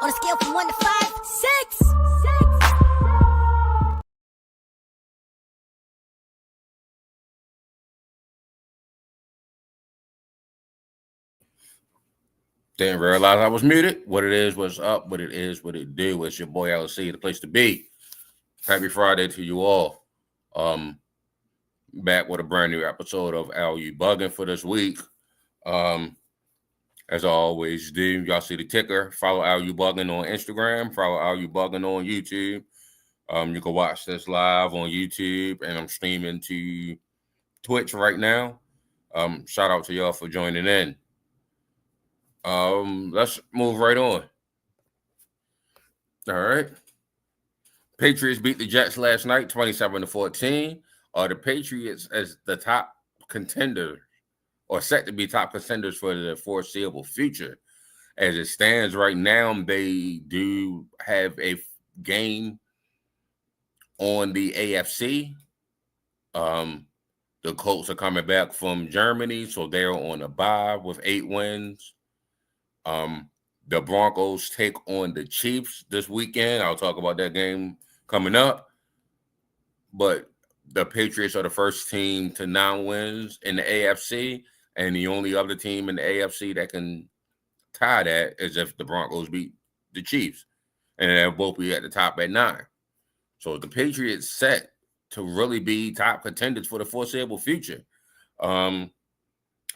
On a scale from 1 to 5, 6. Didn't realize I was muted. What it is, what's up, what it is, what it do. It's your boy LC, the place to be. Happy Friday to you all. Back with a brand new episode of U Buggin for this week. As I always do, y'all see the ticker. Follow U Buggin on Instagram. Follow U Buggin on YouTube. You can watch this live on YouTube, and I'm streaming to Twitch right now. Shout out to y'all for joining in. Let's move right on. All right. Patriots beat the Jets last night, 27-14. The Patriots as the top contender, or set to be top contenders for the foreseeable future. As it stands right now, they do have a game on the AFC. The Colts are coming back from Germany, so they're on a bye with 8 wins. The Broncos take on the Chiefs this weekend. I'll talk about that game coming up. But the Patriots are the first team to 9 wins in the AFC, and the only other team in the AFC that can tie that is if the Broncos beat the Chiefs, and they'll both be at the top at 9. So the Patriots set to really be top contenders for the foreseeable future. I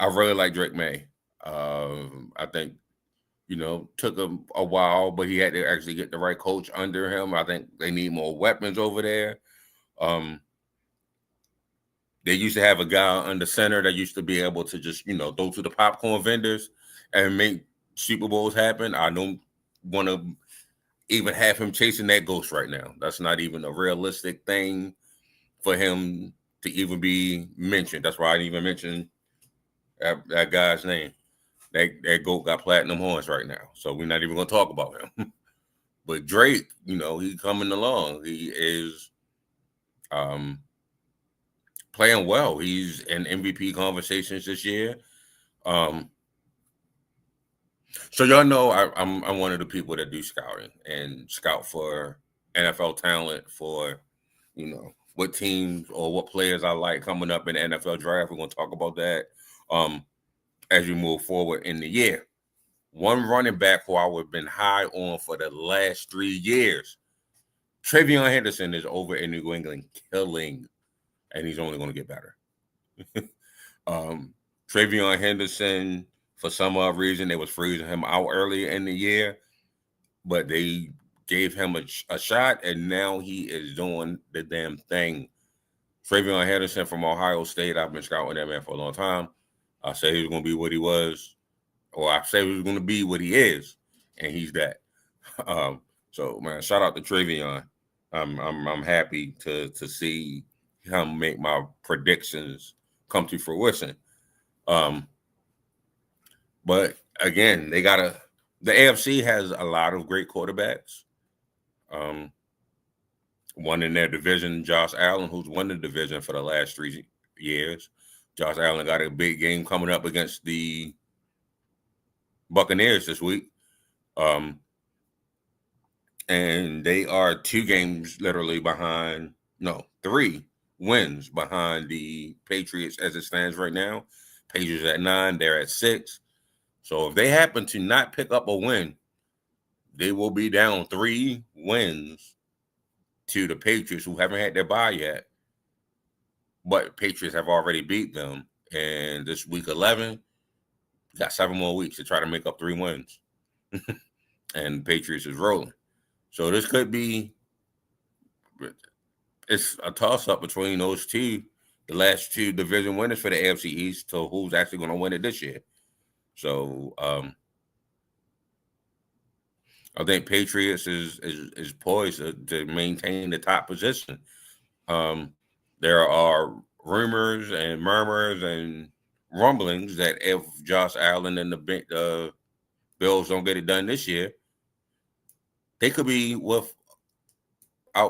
really like Drake May. I think, took him a while, but he had to actually get the right coach under him. I think they need more weapons over there. They used to have a guy under center that used to be able to just, go to the popcorn vendors and make Super Bowls happen. I don't want to even have him chasing that ghost right now. That's not even a realistic thing for him to even be mentioned. That's why I didn't even mention that guy's name. That GOAT got platinum horns right now, so we're not even going to talk about him. But Drake, he's coming along. He is playing well. He's in MVP conversations this year. So y'all know I'm one of the people that do scouting and scout for NFL talent for, what teams or what players I like coming up in the NFL draft. We're going to talk about that as we move forward in the year. One running back who I would have been high on for the last 3 years, Travion Henderson, is over in New England killing, and he's only going to get better. Travion Henderson, for some odd reason, they was freezing him out earlier in the year, but they gave him a shot, and now he is doing the damn thing. Travion Henderson from Ohio State, I've been scouting that man for a long time. I said he was going to be what he was, or I said he was going to be what he is, and he's that. So, man, shout out to Travion. I'm happy to see him make my predictions come to fruition. But again, the AFC has a lot of great quarterbacks. One in their division, Josh Allen, who's won the division for the last 3 years. Josh Allen got a big game coming up against the Buccaneers this week. And they are 2 games literally behind, 3 wins behind the Patriots as it stands right now. Patriots at 9, they're at 6. So if they happen to not pick up a win, they will be down 3 wins to the Patriots, who haven't had their bye yet. But Patriots have already beat them. And this week 11, got 7 more weeks to try to make up 3 wins. And Patriots is rolling. So this could be, it's a toss-up between those two, the last 2 division winners for the AFC East, to who's actually going to win it this year. So I think Patriots is poised to maintain the top position. There are rumors and murmurs and rumblings that if Josh Allen and the Bills don't get it done this year, they could be without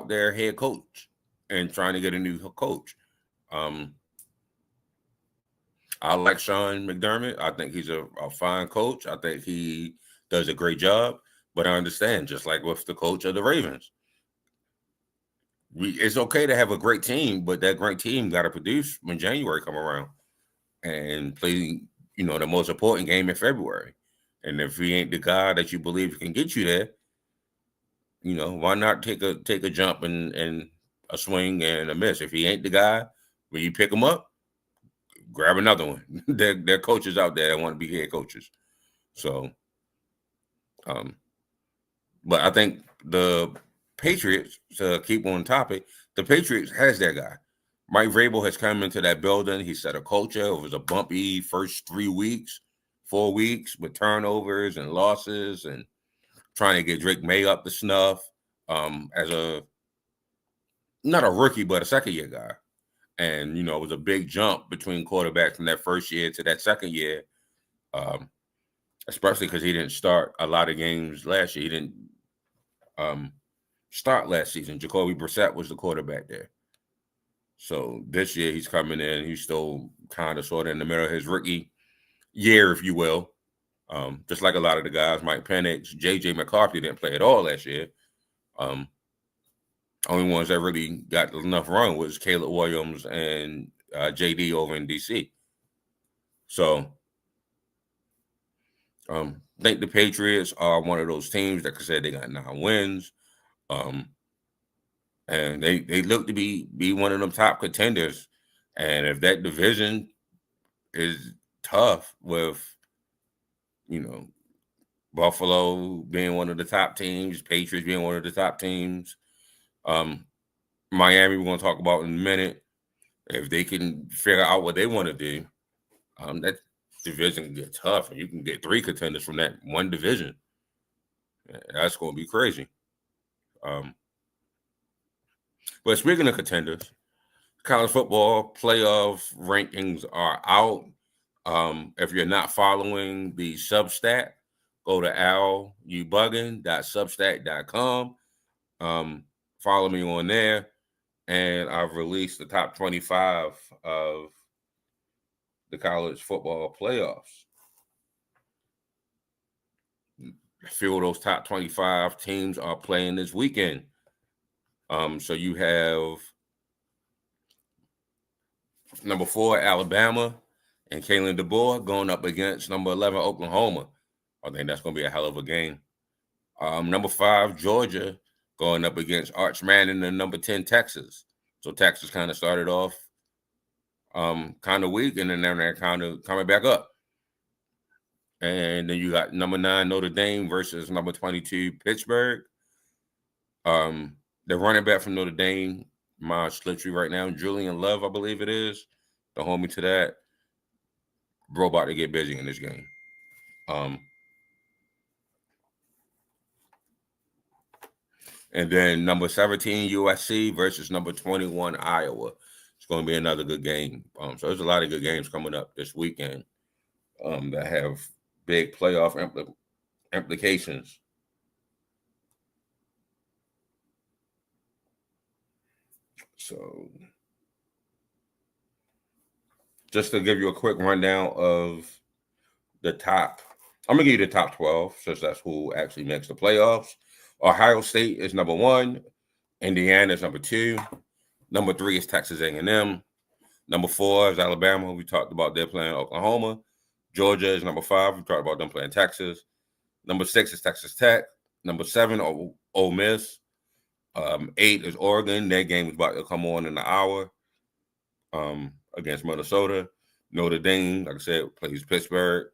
their head coach and trying to get a new coach. I like Sean McDermott. I think he's a fine coach. I think he does a great job. But I understand, just like with the coach of the Ravens, it's okay to have a great team, but that great team got to produce when January come around and play, the most important game in February. And if he ain't the guy that you believe can get you there, why not take a jump and a swing and a miss? If he ain't the guy, when you pick him up, grab another one. There are coaches out there that want to be head coaches. So, but I think the Patriots, to keep on topic, the Patriots has their guy. Mike Vrabel has come into that building. He set a culture. It was a bumpy first 4 weeks with turnovers and losses and trying to get Drake May up to snuff as not a rookie, but a second-year guy. And, it was a big jump between quarterbacks from that first year to that second year, especially because he didn't start a lot of games last year. He didn't start last season. Jacoby Brissett was the quarterback there. So this year he's coming in. He's still kind of sort of in the middle of his rookie year, if you will. Just like a lot of the guys, Mike Penix, J.J. McCarthy didn't play at all last year. Only ones that really got enough run was Caleb Williams and J.D. over in D.C. So I think the Patriots are one of those teams that, like I said, they got 9 wins. And they look to be one of them top contenders. And if that division is tough with, Buffalo being one of the top teams, Patriots being one of the top teams, Miami we're going to talk about in a minute. If they can figure out what they want to do, that division can get tough. And you can get 3 contenders from that one division. That's going to be crazy. But speaking of contenders, college football playoff rankings are out. If you're not following the Substack, go to ubuggin.substack.com. Follow me on there. And I've released the top 25 of the college football playoffs. A few of those top 25 teams are playing this weekend. So you have number 4, Alabama, and Kalen DeBoer going up against number 11, Oklahoma. I think that's going to be a hell of a game. Number 5, Georgia, going up against Arch Manning and number 10, Texas. So Texas kind of started off kind of weak, and then they're kind of coming back up. And then you got number 9, Notre Dame versus number 22, Pittsburgh. The running back from Notre Dame, my slippery right now, Julian Love, I believe it is, the homie to that. Bro about to get busy in this game. And then number 17, USC versus number 21, Iowa. It's going to be another good game. So there's a lot of good games coming up this weekend that have big playoff implications. So just to give you a quick rundown of the top, I'm going to give you the top 12 since that's who actually makes the playoffs. Ohio State is number 1. Indiana is number 2. Number 3 is Texas A&M. Number 4 is Alabama. We talked about they're playing Oklahoma. Georgia is number 5. We talked about them playing Texas. Number 6 is Texas Tech. Number 7, Ole Miss. 8 is Oregon. Their game is about to come on in an hour against Minnesota. Notre Dame, like I said, plays Pittsburgh.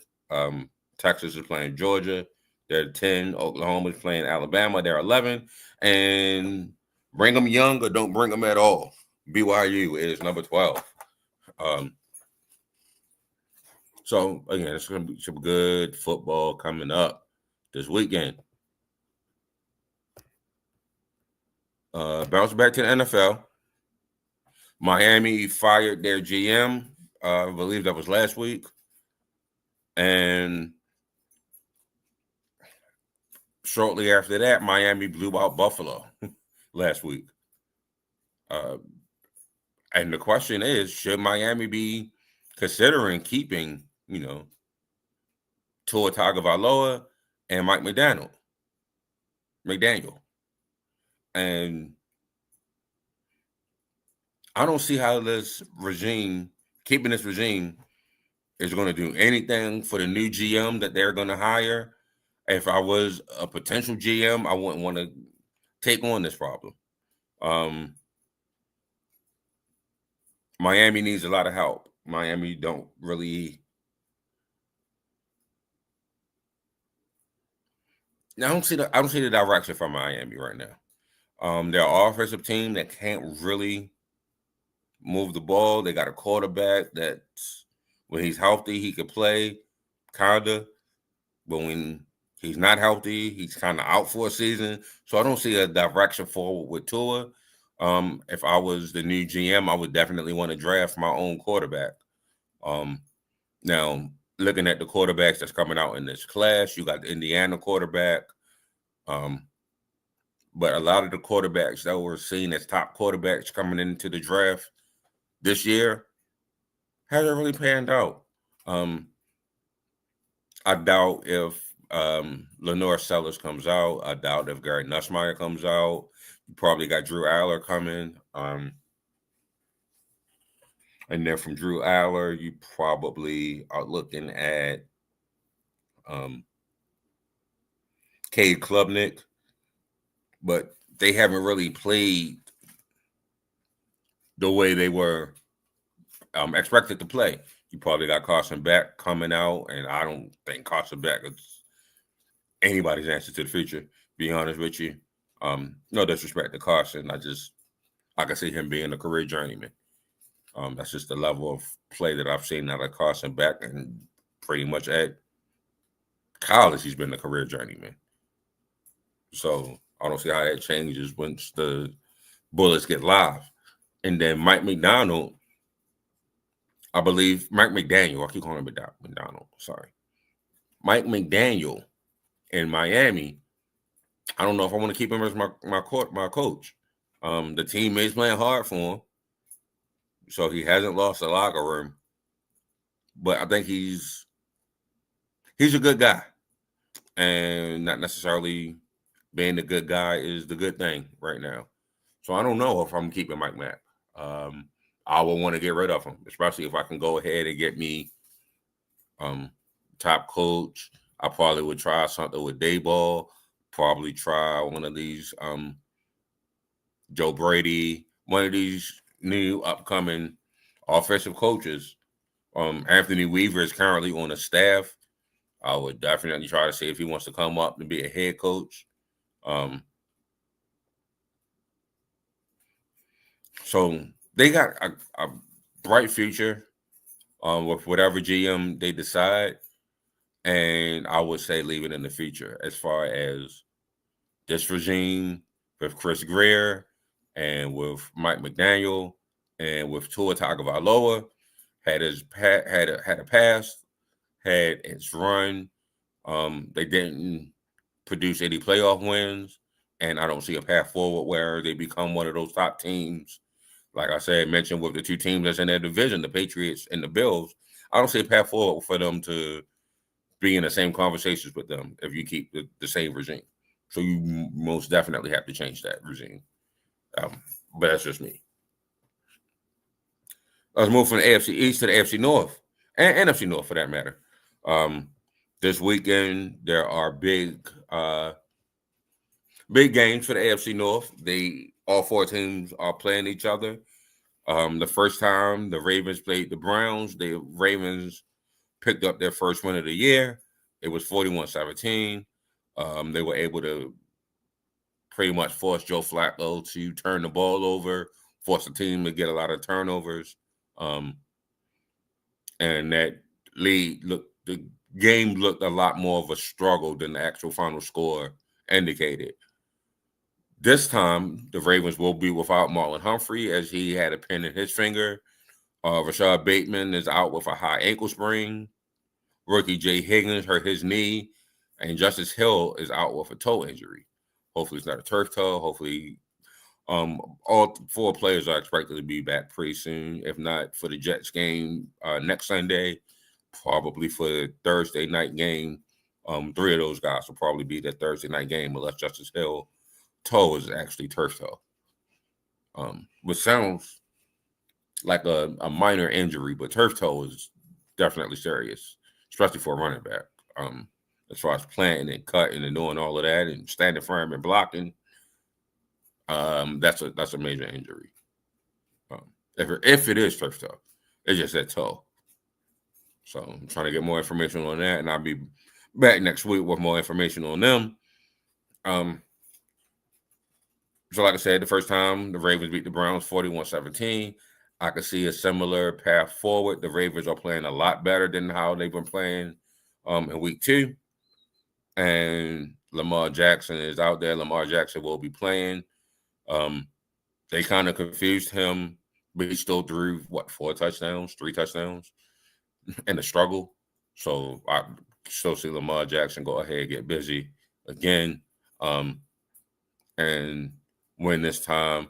Texas is playing Georgia. They're 10. Oklahoma is playing Alabama. They're 11. And bring them young or don't bring them at all. BYU is number 12. So, again, it's going to be some good football coming up this weekend. Bounce back to the NFL. Miami fired their GM. I believe that was last week. And shortly after that, Miami blew out Buffalo last week. And the question is, should Miami be considering keeping, Tua Tagovailoa and Mike McDaniel? McDaniel. And I don't see how keeping this regime is going to do anything for the new GM that they're going to hire. If I was a potential GM, I wouldn't want to take on this problem. Miami needs a lot of help. Miami don't really. I don't see the direction from Miami right now. They're an offensive team that can't really move the ball. They got a quarterback that, when he's healthy, he could play, kinda. But when he's not healthy, he's kind of out for a season. So I don't see a direction forward with Tua. If I was the new GM, I would definitely want to draft my own quarterback. Now, looking at the quarterbacks that's coming out in this class, you got the Indiana quarterback. But a lot of the quarterbacks that were seen as top quarterbacks coming into the draft this year hasn't really panned out. I doubt if Lenore Sellers comes out. I doubt if Gary Nussmeier comes out. You probably got Drew Aller coming. And then from Drew Aller, you probably are looking at Cade Klubnik. But they haven't really played the way they were expected to play. You probably got Carson Beck coming out, and I don't think Carson Beck is anybody's answer to the future, be honest with you. No disrespect to Carson. I can see him being a career journeyman. That's just the level of play that I've seen out of Carson Beck, and pretty much at college, he's been a career journeyman. So I don't see how that changes once the Bullets get live. And then Mike McDaniel, I keep calling him McDonald, sorry. Mike McDaniel in Miami, I don't know if I want to keep him as my coach. The teammates playing hard for him, so he hasn't lost the locker room. But I think he's a good guy, and not necessarily being the good guy is the good thing right now. So I don't know if I'm keeping Mike Mack. I will want to get rid of him, especially if I can go ahead and get me top coach. I probably would try something with Dayball. Probably try one of these Joe Brady, one of these new upcoming offensive coaches. Anthony Weaver is currently on the staff. I would definitely try to see if he wants to come up and be a head coach. So they got a bright future with whatever GM they decide. And I would say leave it in the future as far as this regime with Chris Greer and with Mike McDaniel and with Tua Tagovailoa had a past, had its run. They didn't produce any playoff wins, and I don't see a path forward where they become one of those top teams. Like I said, mentioned with the two teams that's in their division, the Patriots and the Bills, I don't see a path forward for them to be in the same conversations with them if you keep the same regime. So you most definitely have to change that regime. But that's just me. Let's move from the AFC East to the AFC North and NFC North for that matter. This weekend there are big games for the AFC North. All four teams are playing each other. The first time the Ravens played the Browns, the Ravens picked up their first win of the year. It was 41-17. They were able to pretty much force Joe Flacco to turn the ball over, force the team to get a lot of turnovers. And the game looked a lot more of a struggle than the actual final score indicated. This time, the Ravens will be without Marlon Humphrey as he had a pin in his finger. Rashad Bateman is out with a high ankle sprain. Rookie Jay Higgins hurt his knee. And Justice Hill is out with a toe injury. Hopefully it's not a turf toe. Hopefully all four players are expected to be back pretty soon. If not for the Jets game next Sunday, probably for the Thursday night game Three of those guys will probably be that Thursday night game unless Justice Hill toe is actually turf toe. Which sounds like a minor injury, but turf toe is definitely serious, especially for a running back. As far as planting and cutting and doing all of that and standing firm and blocking, that's a major injury. If it is turf toe, it's just that toe. So I'm trying to get more information on that, and I'll be back next week with more information on them. So like I said, the first time the Ravens beat the Browns 41-17. I could see a similar path forward. The Ravens are playing a lot better than how they've been playing in week 2. And Lamar Jackson is out there. Lamar Jackson will be playing. They kind of confused him, but he still threw, 3 touchdowns in the struggle. So I still see Lamar Jackson go ahead and get busy again and win this time.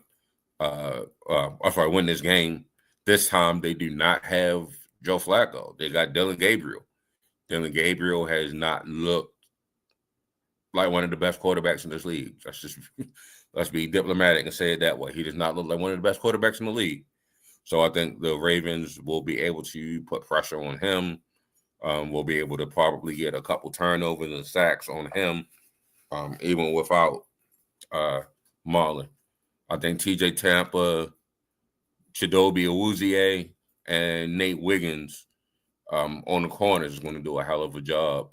Win this game. This time they do not have Joe Flacco. They got Dylan Gabriel. Dylan Gabriel has not looked like one of the best quarterbacks in this league. Let's be diplomatic and say it that way. He does not look like one of the best quarterbacks in the league. So I think the Ravens will be able to put pressure on him. We'll be able to probably get a couple turnovers and sacks on him, even without Marlon. I think T.J. Tampa, Chidobe Awuzie, and Nate Wiggins on the corners is going to do a hell of a job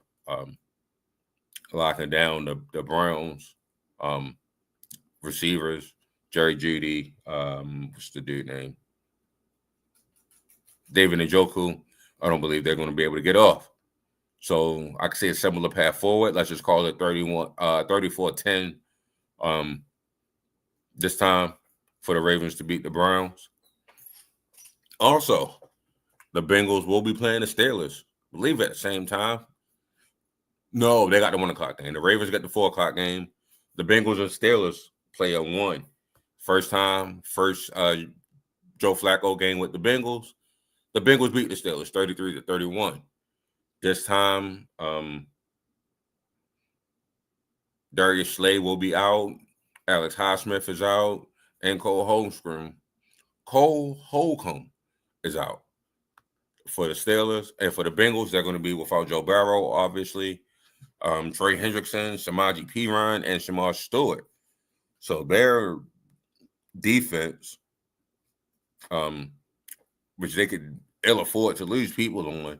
locking down the Browns receivers. Jerry Jeudy, what's the dude name? David Njoku. I don't believe they're going to be able to get off. So I could see a similar path forward. Let's just call it 34-10 this time for the Ravens to beat the Browns. Also, the Bengals will be playing the Steelers. I believe at the same time. No, they got the 1 o'clock game. The Ravens got the 4 o'clock game. The Bengals and Steelers play at 1. First Joe Flacco game with the Bengals. The Bengals beat the Steelers 33-31. This time, Darius Slay will be out. Alex Highsmith is out. And Cole Holcomb is out. For the Steelers and for the Bengals, they're going to be without Joe Burrow, obviously. Trey Hendrickson, Samaje Perine, and Shamar Stewart. So their defense, which they could ill afford to lose people on,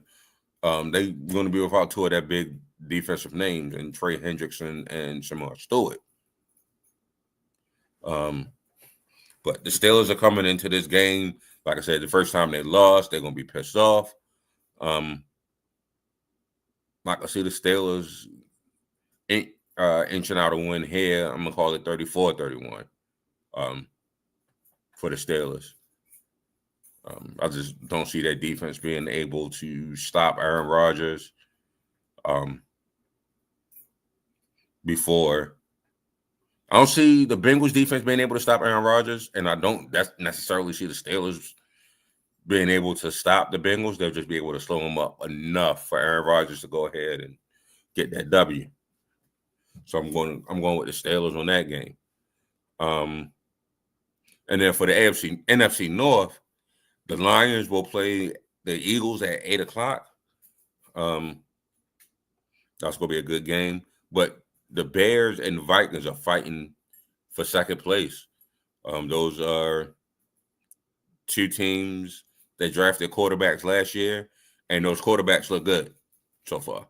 they're going to be without 2 of their big defensive names, and Trey Hendrickson and Shamar Stewart. But the Steelers are coming into this game. Like I said, the first time they lost, they're going to be pissed off. Like I see the Steelers inching out a win here. I'm going to call it 34-31 for the Steelers. I just don't see that defense being able to stop Aaron Rodgers before. I don't see the Bengals defense being able to stop Aaron Rodgers, and I don't necessarily see the Steelers being able to stop the Bengals. They'll just be able to slow them up enough for Aaron Rodgers to go ahead and get that W. So I'm going with the Steelers on that game. And then for the NFC North, the Lions will play the Eagles at 8 o'clock. That's going to be a good game. But the Bears and the Vikings are fighting for second place. Those are 2 teams that drafted quarterbacks last year, and those quarterbacks look good so far.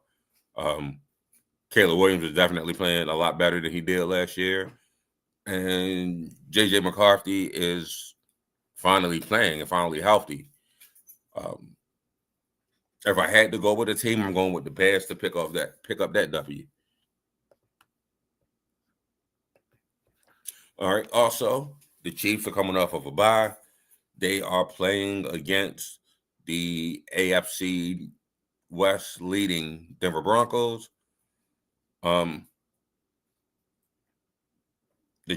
Caleb Williams is definitely playing a lot better than he did last year. And J.J. McCarthy is finally playing and finally healthy. If I had to go with a team, I'm going with the Bears to pick up that W. All right. Also, the Chiefs are coming off of a bye. They are playing against the AFC West leading Denver Broncos. The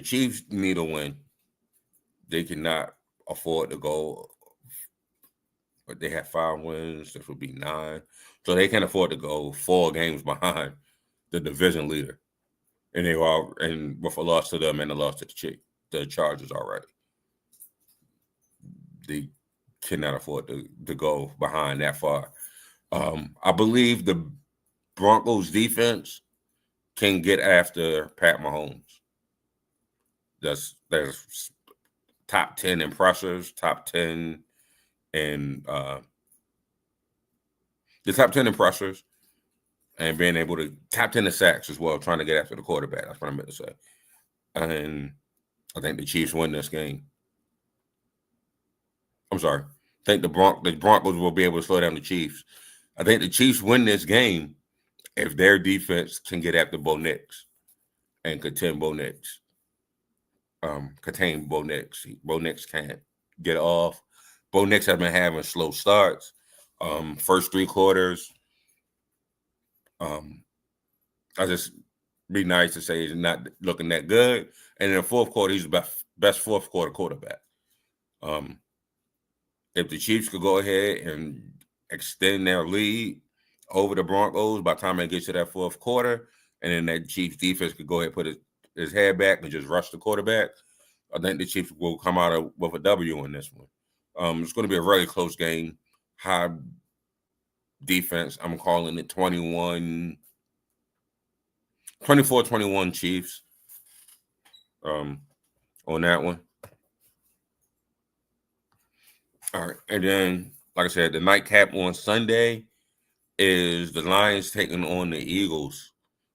Chiefs need a win. They cannot afford to go, but they have 5 wins. This would be 9. So they can't afford to go 4 games behind the division leader, and they were and with a loss to them and a loss to the Chargers already. They cannot afford to go behind that far. I believe the Broncos defense can get after Pat Mahomes. There's top 10 in pressures, top 10 in the top 10 in pressures, and being able to top 10 in sacks as well, trying to get after the quarterback. That's what I meant to say. And I think the Chiefs win this game. I'm sorry. I think the Broncos will be able to slow down the Chiefs. I think the Chiefs win this game if their defense can get after Bo Nix and contain Bo Nix. Contain Bo Nix. Bo Nix can't get off. Bo Nix has been having slow starts. First 3 quarters. I just be nice to say he's not looking that good. And in the fourth quarter, he's the best fourth quarter quarterback. If the Chiefs could go ahead and extend their lead over the Broncos by the time it gets to that fourth quarter, and then that Chiefs defense could go ahead and put his head back and just rush the quarterback, I think the Chiefs will come out with a W in this one. It's going to be a very close game. High defense. I'm calling it 24-21 Chiefs on that one. All right. And then, like I said, the nightcap on Sunday is the Lions taking on the Eagles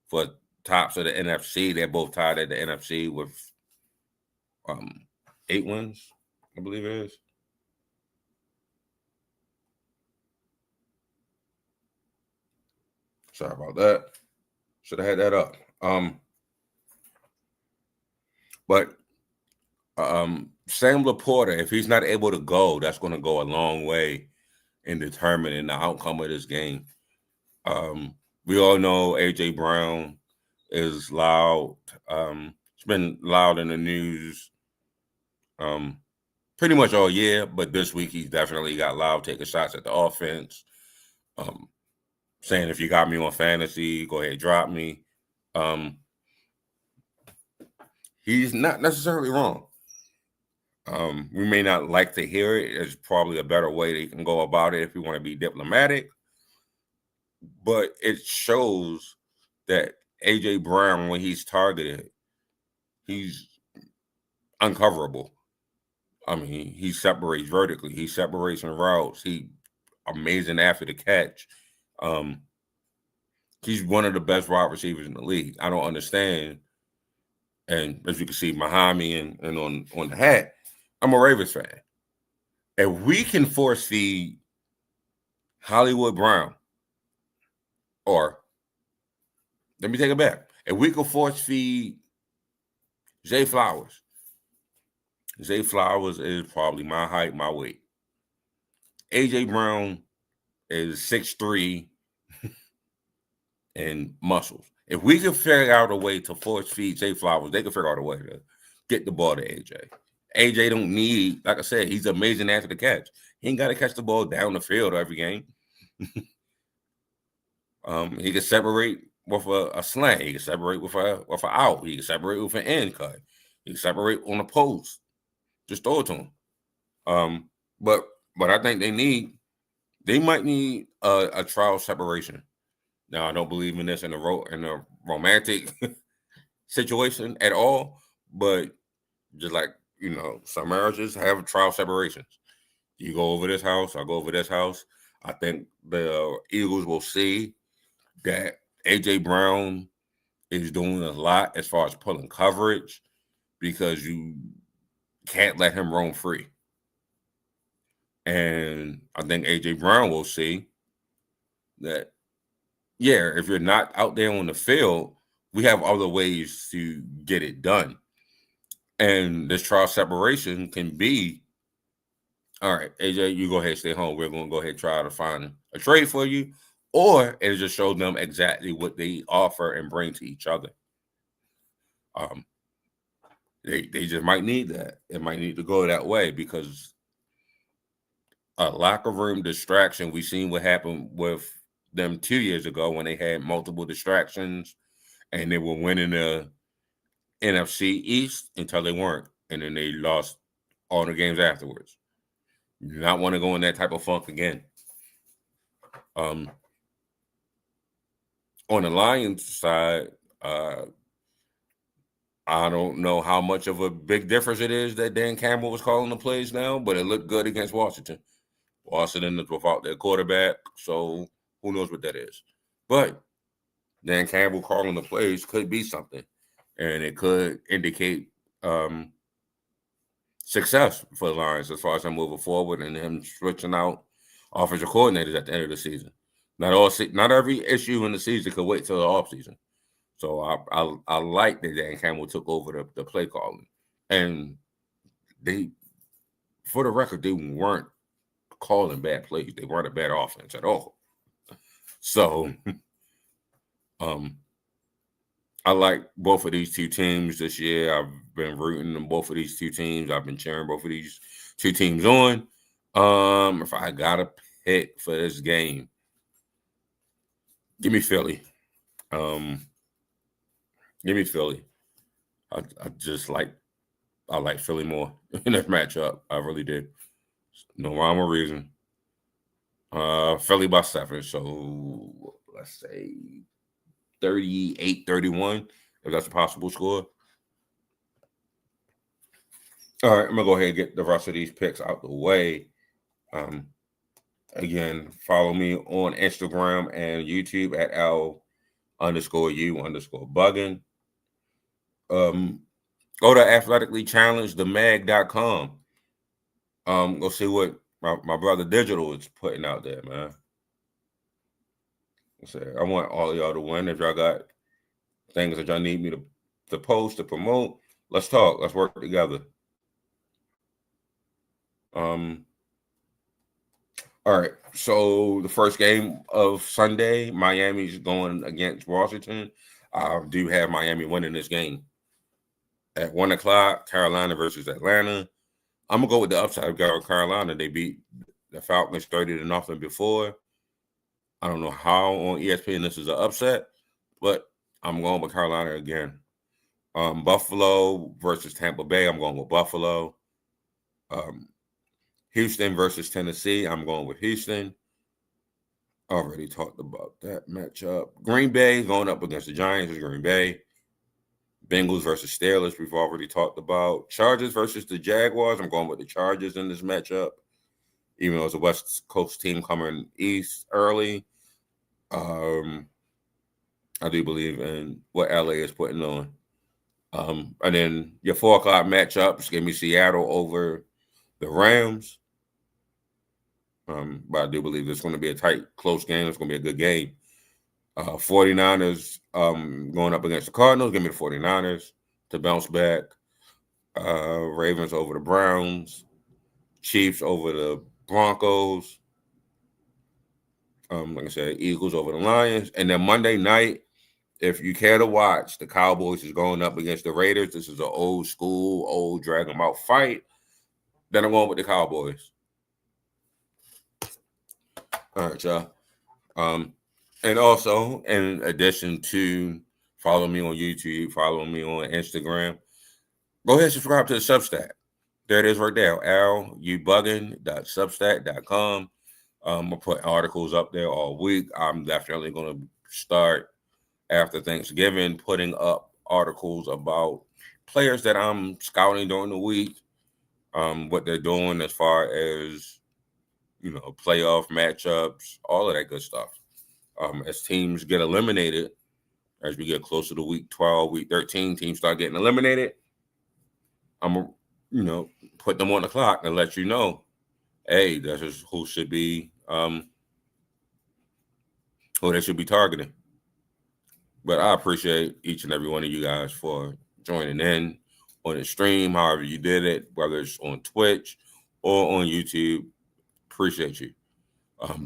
for tops of the NFC. They're both tied at the NFC with 8 wins, I believe it is. Sorry about that. Should have had that up. But Sam Laporta, if he's not able to go, that's going to go a long way in determining the outcome of this game. We all know A.J. Brown is loud. It's been loud in the news pretty much all year, but this week he's definitely got loud, taking shots at the offense, saying if you got me on fantasy, go ahead, drop me. He's not necessarily wrong. We may not like to hear it. There's probably a better way that you can go about it if you want to be diplomatic. But it shows that A.J. Brown, when he's targeted, he's uncoverable. I mean, he separates vertically. He separates in routes. He's amazing after the catch. He's one of the best wide receivers in the league. I don't understand. And as you can see behind me and on the hat, I'm a Ravens fan. If we can force feed Hollywood Brown, or let me take it back. If we can force feed Zay Flowers is probably my height, my weight. A.J. Brown is 6'3" and muscles. If we can figure out a way to force feed Zay Flowers, they can figure out a way to get the ball to A.J. A.J. don't need, like I said, he's amazing after the catch. He ain't got to catch the ball down the field every game. He can separate with a slant. He can separate with an out. He can separate with an end cut. He can separate on a post. Just throw it to him. But I think they might need a trial separation. Now, I don't believe in this in a romantic situation at all, but just like, some marriages have trial separations. You go over this house, I go over this house. I think the Eagles will see that A.J. Brown is doing a lot as far as pulling coverage because you can't let him roam free. And I think A.J. Brown will see that, yeah, if you're not out there on the field, we have other ways to get it done. And this trial separation can be, all right, AJ, you go ahead, stay home. We're going to go ahead and try to find a trade for you. Or it just shows them exactly what they offer and bring to each other. They just might need that. It might need to go that way because a locker room distraction, we seen what happened with them 2 years ago when they had multiple distractions and they were winning the NFC East until they weren't, and then they lost all the games afterwards. You do not want to go in that type of funk again. On the Lions side, I don't know how much of a big difference it is that Dan Campbell was calling the plays now, but it looked good against Washington. Washington is without their quarterback, so who knows what that is. But Dan Campbell calling the plays could be something, and it could indicate success for the Lions as far as him moving forward and him switching out offensive coordinators at the end of the season. Not every issue in the season could wait till the offseason. So I like that Dan Campbell took over the play calling, and they, for the record, they weren't calling bad plays. They weren't a bad offense at all. So, I like both of these two teams this year. I've been rooting on both of these two teams. I've been cheering both of these two teams on. If I got a pick for this game, give me Philly. Give me Philly. I like Philly more in this matchup. I really did. No rhyme or reason. Philly by 7. So let's say 38-31, if that's a possible score. All right, I'm gonna go ahead and get the rest of these picks out the way. Again, follow me on Instagram and YouTube at L_U_Buggin. Go to athletically challenge the mag.com. Go see what my brother Digital is putting out there, man. I want all of y'all to win. If y'all got things that y'all need me to post, to promote, let's talk. Let's work together. All right. So the first game of Sunday, Miami's going against Washington. I do have Miami winning this game. At 1 o'clock, Carolina versus Atlanta. I'm gonna go with the upside of Carolina. They beat the Falcons 30-0 before. I don't know how on ESPN this is an upset, but I'm going with Carolina again. Buffalo versus Tampa Bay. I'm going with Buffalo. Houston versus Tennessee. I'm going with Houston. Already talked about that matchup. Green Bay going up against the Giants is Green Bay. Bengals versus Steelers, we've already talked about. Chargers versus the Jaguars. I'm going with the Chargers in this matchup. Even though it's a West Coast team coming east early, I do believe in what LA is putting on. And then your 4 o'clock matchups, give me Seattle over the Rams. But I do believe it's going to be a tight, close game. It's going to be a good game. 49ers going up against the Cardinals. Give me the 49ers to bounce back. Ravens over the Browns. Chiefs over the Broncos. Like I said, Eagles over the Lions. And then Monday night, if you care to watch, the Cowboys is going up against the Raiders. This is an old school, old drag 'em out fight. Then I'm going with the Cowboys. All right, y'all. And also, in addition to follow me on YouTube, follow me on Instagram, go ahead and subscribe to the Substack. There it is right there, lubuggin.substack.com. I'll put articles up there all week. I'm definitely going to start after Thanksgiving putting up articles about players that I'm scouting during the week, what they're doing as far as, playoff matchups, all of that good stuff. As teams get eliminated, as we get closer to week 12, week 13, teams start getting eliminated, I'm going to put them on the clock and let you know, hey, this is who should be, who they should be targeting. But I appreciate each and every one of you guys for joining in on the stream, however you did it, whether it's on Twitch or on YouTube. Appreciate you.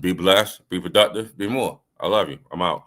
Be blessed, be productive, be more. I love you. I'm out.